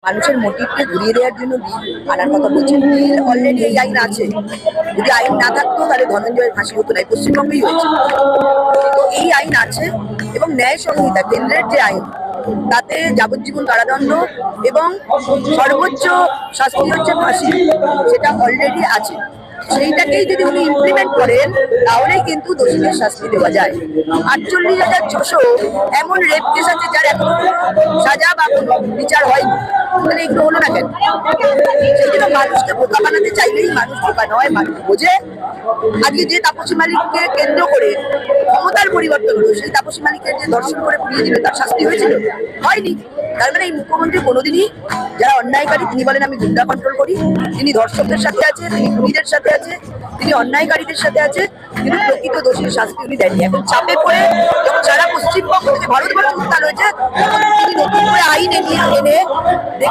মানুষের মোটিভকে ঘুরিয়ে দেওয়ার জন্য বিল আনার কথা বলছেন। বিল অলরেডি এই আইন আছে। যদি আইন না থাকতো তাহলে ধনঞ্জয়ের ফাঁসি হতো না, পশ্চিমবঙ্গেই হয়েছে। তো এই আইন আছে এবং ন্যায় সংহিতা কেন্দ্রের যে আইন তাতে যাবজ্জীবন কারাদণ্ড এবং সর্বোচ্চ শাস্তি হচ্ছে ফাঁসি, সেটা অলরেডি আছে। সেইটাকেই যদি উনি ইমপ্লিমেন্ট করেন তাহলেই কিন্তু দোষীদের শাস্তি দেওয়া যায়। 48,600 এমন রেপ কেস আছে যার এখনো সাজা বা কোনো বিচার হয়নি, তাহলে এগুলো হলো না কেন? সেই জন্য মানুষকে বোকা বানাতে চাইলেই মানুষ বোকা নয়, মানুষ বোঝে। আজকে যে তাপসী মালিককে কেন্দ্র করে ক্ষমতার পরিবর্তন হলো, সেই তাপসী মালিকের যে দর্শন করে পুড়িয়ে দিল তার শাস্তি হয়েছিল? হয়নি। তার মানে এই মুখ্যমন্ত্রী কোনোদিনই যারা অন্যায়কারী, তিনি বলেন আমি গুন্ডা কন্ট্রোল করি, তিনি ধর্ষকদের সাথে আছে, তিনি খুনিদের সাথে আছে, তিনি অন্যায়কারীদের সাথে আছে, কিন্তু প্রকৃত দোষীর শাস্তি উনি দেননি। এখন চাপে পড়ে যখন সারা পশ্চিমবঙ্গ থেকে ভারতবর্ষ উত্তাল হয়েছে, তখন তিনি নতুন করে আইন এনে